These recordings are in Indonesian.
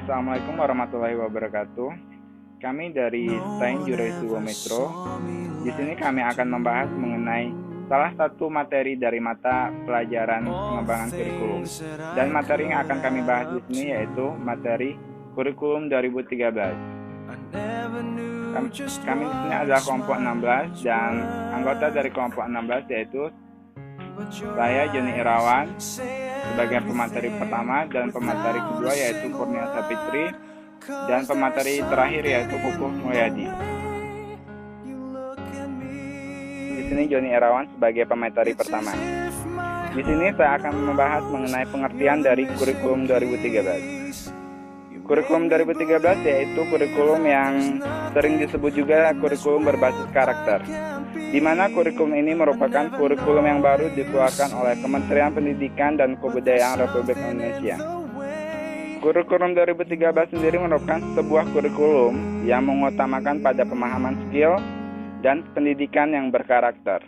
Assalamualaikum warahmatullahi wabarakatuh. Kami dari Sains Jurusan Metro. Di sini kami akan membahas mengenai salah satu materi dari mata pelajaran pengembangan kurikulum. Dan materi yang akan kami bahas di sini yaitu materi kurikulum 2013. Kami di sini adalah kelompok 16 dan anggota dari kelompok 16 yaitu saya Joni Irawan sebagai pemateri pertama dan pemateri kedua yaitu Kurnia Sapitri dan pemateri terakhir yaitu Kukuh Mulyadi. Di sini Joni Irawan sebagai pemateri pertama. Di sini saya akan membahas mengenai pengertian dari kurikulum 2013. Kurikulum 2013 yaitu kurikulum yang sering disebut juga kurikulum berbasis karakter, di mana kurikulum ini merupakan kurikulum yang baru dikeluarkan oleh Kementerian Pendidikan dan Kebudayaan Republik Indonesia. Kurikulum 2013 sendiri merupakan sebuah kurikulum yang mengutamakan pada pemahaman skill dan pendidikan yang berkarakter,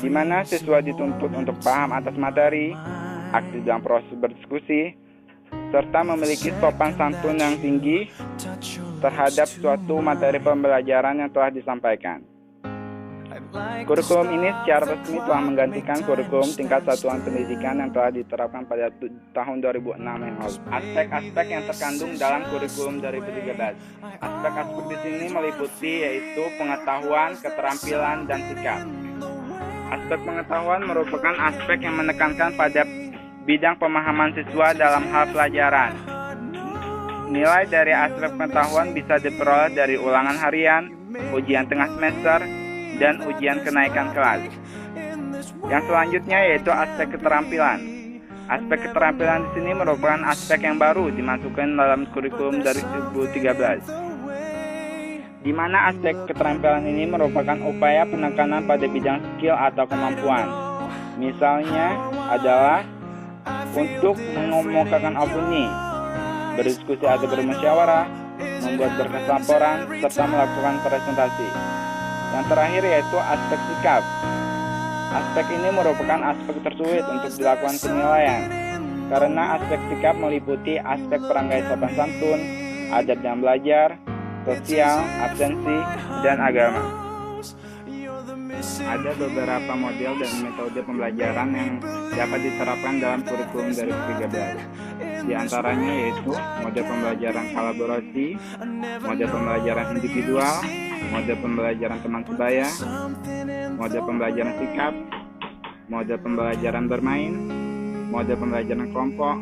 di mana siswa dituntut untuk paham atas materi, aktif dalam proses berdiskusi, serta memiliki sopan santun yang tinggi terhadap suatu materi pembelajaran yang telah disampaikan. Kurikulum ini secara resmi telah menggantikan kurikulum tingkat satuan pendidikan yang telah diterapkan pada tahun 2006 yang lalu. Aspek-aspek yang terkandung dalam kurikulum 2013. Aspek-aspek di sini meliputi yaitu pengetahuan, keterampilan, dan sikap. Aspek pengetahuan merupakan aspek yang menekankan pada bidang pemahaman siswa dalam hal pelajaran. Nilai dari aspek pengetahuan bisa diperoleh dari ulangan harian, ujian tengah semester, dan ujian kenaikan kelas. Yang selanjutnya yaitu aspek keterampilan. Aspek keterampilan di sini merupakan aspek yang baru dimasukkan dalam kurikulum dari 2013. Di mana aspek keterampilan ini merupakan upaya penekanan pada bidang skill atau kemampuan. Misalnya adalah untuk mengemukakan opini, berdiskusi atau bermusyawarah, membuat berkas laporan, serta melakukan presentasi. Yang terakhir yaitu aspek sikap. Aspek ini merupakan aspek tersulit untuk dilakukan penilaian, karena aspek sikap meliputi aspek perangai sopan santun, adab dalam belajar, sosial, absensi, dan agama. Ada beberapa model dan metode pembelajaran yang dapat diterapkan dalam kurikulum 2013. Di antaranya yaitu model pembelajaran kolaborasi, model pembelajaran individual, model pembelajaran teman sebaya, model pembelajaran sikap, model pembelajaran bermain, model pembelajaran kelompok,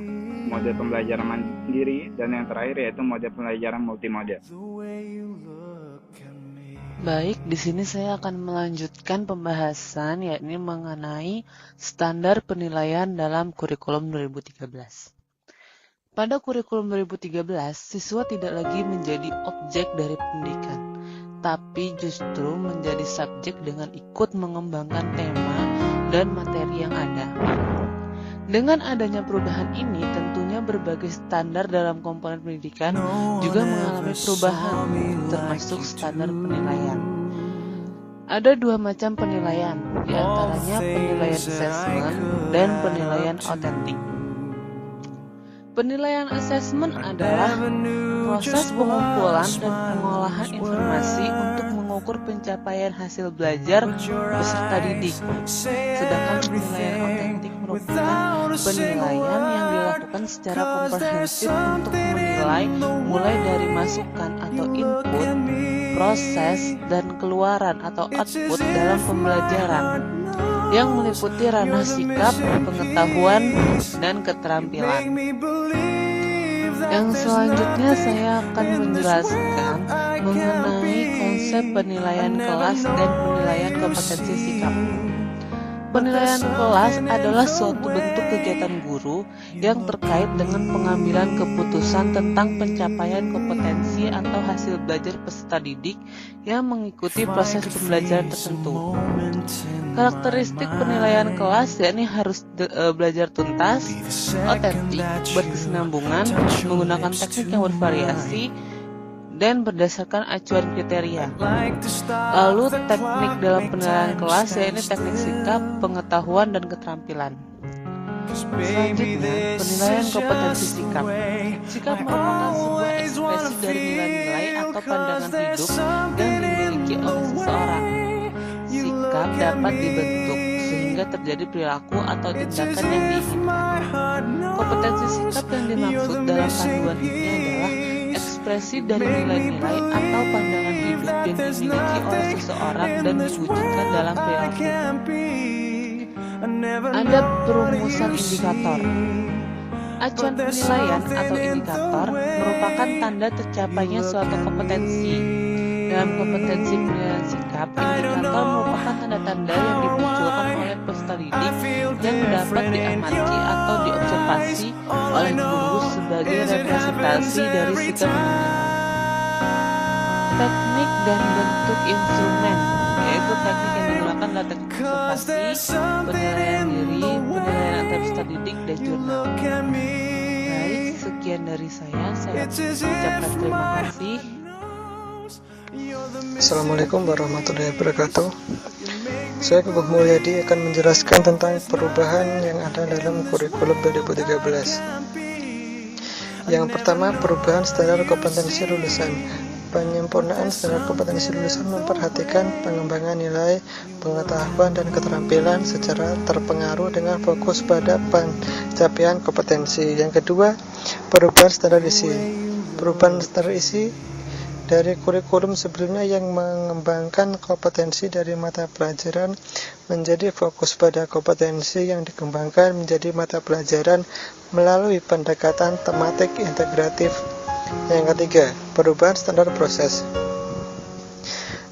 model pembelajaran mandiri, dan yang terakhir yaitu model pembelajaran multimodel. Baik, di sini saya akan melanjutkan pembahasan yakni mengenai standar penilaian dalam kurikulum 2013. Pada kurikulum 2013, siswa tidak lagi menjadi objek dari pendidikan, tapi justru menjadi subjek dengan ikut mengembangkan tema dan materi yang ada. Dengan adanya perubahan ini, tentunya berbagai standar dalam komponen pendidikan juga mengalami perubahan, termasuk standar penilaian. Ada dua macam penilaian, di antaranya penilaian assessment dan penilaian autentik. Penilaian assessment adalah proses pengumpulan dan pengolahan informasi untuk mengukur pencapaian hasil belajar peserta didik. Sedangkan penilaian autentik merupakan penilaian yang dilakukan secara komprehensif untuk menilai mulai dari masukan atau input, proses, dan keluaran atau output dalam pembelajaran yang meliputi ranah sikap, pengetahuan, dan keterampilan. Yang selanjutnya saya akan menjelaskan mengenai konsep penilaian kelas dan penilaian kompetensi sikap. Penilaian kelas adalah suatu bentuk kegiatan guru yang terkait dengan pengambilan keputusan tentang pencapaian kompetensi atau hasil belajar peserta didik yang mengikuti proses pembelajaran tertentu. Karakteristik penilaian kelas yakni harus belajar tuntas, otentik, berkesinambungan, menggunakan teknik yang bervariasi, dan berdasarkan acuan kriteria. Lalu teknik dalam penilaian kelas yakni teknik sikap, pengetahuan, dan keterampilan. Selanjutnya, penilaian kompetensi sikap. Sikap merupakan sebuah ekspresi dari nilai-nilai atau pandangan hidup yang dimiliki oleh seseorang. Sikap dapat dibentuk sehingga terjadi perilaku atau tindakan yang diinginkan. Kompetensi sikap yang dimaksud dalam panduan ini adalah ekspresi dari nilai-nilai atau pandangan hidup yang dimiliki oleh seseorang dan diwujudkan dalam perilaku. Ada perumusan indikator. Acuan penilaian atau indikator merupakan tanda tercapainya suatu kompetensi. Dalam kompetensi penilaian sikap, indikator merupakan tanda-tanda yang dimunculkan oleh peserta didik yang dapat diamati atau diobservasi oleh guru sebagai representasi dari sikap penilaian. Teknik dan bentuk instrumen, yaitu teknik yang digunakan adalah teknik observasi, penilaian diri, penilaian antar peserta didik, dan jurnal. Baik, sekian dari saya ucapkan terima kasih. Assalamualaikum warahmatullahi wabarakatuh. Saya Kukuh Mulyadi akan menjelaskan tentang perubahan yang ada dalam kurikulum 2013. Yang pertama, perubahan standar kompetensi lulusan. Penyempurnaan standar kompetensi lulusan memperhatikan pengembangan nilai, pengetahuan, dan keterampilan secara terpengaruh dengan fokus pada pencapaian kompetensi. Yang kedua, perubahan standar isi. Perubahan standar isi dari kurikulum sebelumnya yang mengembangkan kompetensi dari mata pelajaran menjadi fokus pada kompetensi yang dikembangkan menjadi mata pelajaran melalui pendekatan tematik integratif. Yang ketiga, perubahan standar proses.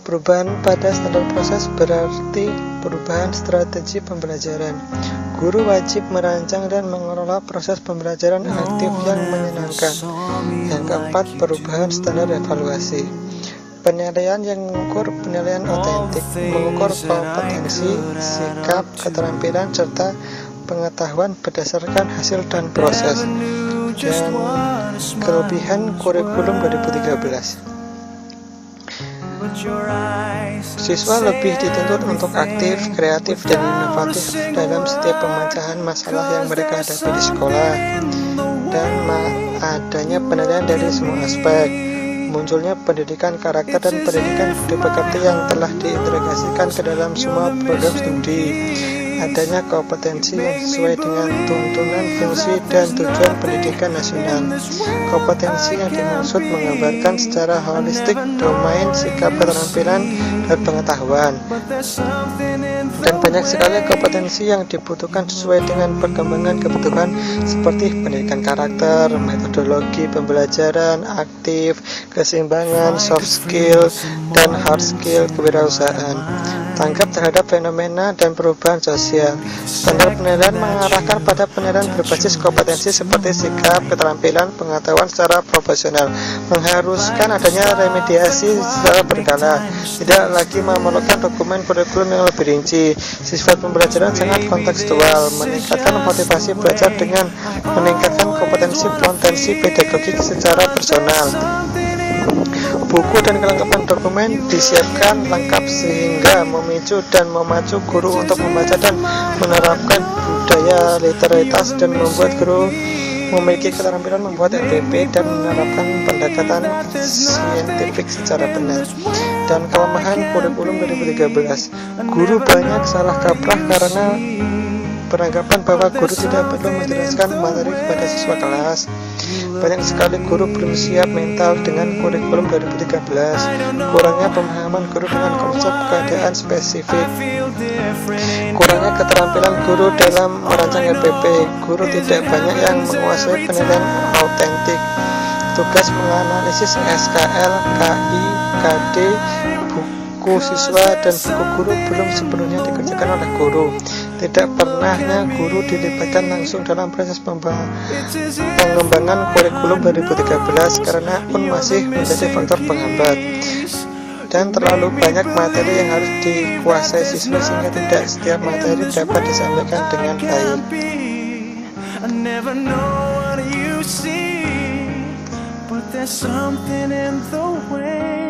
Perubahan pada standar proses berarti perubahan strategi pembelajaran. Guru wajib merancang dan mengelola proses pembelajaran aktif yang menyenangkan. Yang keempat, perubahan standar evaluasi. Penilaian yang mengukur penilaian otentik, mengukur kompetensi, sikap, keterampilan, serta pengetahuan berdasarkan hasil dan proses. Dan kelebihan kurikulum 2013. Siswa lebih dituntut untuk aktif, kreatif, dan inovatif dalam setiap pemecahan masalah yang mereka hadapi di sekolah, dan adanya penilaian dari semua aspek. Munculnya pendidikan karakter dan pendidikan budi pekerti yang telah diintegrasikan ke dalam semua program studi. Adanya kompetensi yang sesuai dengan tuntunan fungsi dan tujuan pendidikan nasional. Kompetensi yang dimaksud menggambarkan secara holistik domain, sikap, keterampilan, dan pengetahuan. Dan banyak sekali kompetensi yang dibutuhkan sesuai dengan perkembangan kebutuhan seperti pendidikan karakter, metodologi pembelajaran, aktif, keseimbangan, soft skill, dan hard skill kewirausahaan. Tanggap terhadap fenomena dan perubahan sosial. Standar penilaian mengarahkan pada penilaian berbasis kompetensi seperti sikap, keterampilan, pengetahuan secara profesional. Mengharuskan adanya remediasi secara berkala. Tidak lagi memerlukan dokumen kurikulum yang lebih rinci. Sifat pembelajaran sangat kontekstual. Meningkatkan motivasi belajar dengan meningkatkan kompetensi pedagogik secara personal. Buku dan kelengkapan dokumen disiapkan lengkap sehingga memicu dan memacu guru untuk membaca dan menerapkan budaya literaritas dan membuat guru memiliki keterampilan membuat LPP dan menerapkan pendekatan saintifik secara benar. Dan kelemahan kurikulum 2013, guru banyak salah kaprah karena beranggapan bahwa guru tidak perlu menjelaskan materi kepada siswa kelas. Banyak sekali guru belum siap mental dengan kurikulum 2013. Kurangnya pemahaman guru dengan konsep keadaan spesifik. Kurangnya keterampilan guru dalam merancang LPP. Guru tidak banyak yang menguasai penilaian autentik. Tugas menganalisis SKL, KI, KD, buku siswa dan buku guru belum sepenuhnya dikerjakan oleh guru. Tidak pernahnya guru dilibatkan langsung dalam proses pengembangan kurikulum 2013 karena pun masih menjadi faktor penghambat. Dan terlalu banyak materi yang harus dikuasai siswa sehingga tidak setiap materi dapat disampaikan dengan baik. But there's something in the way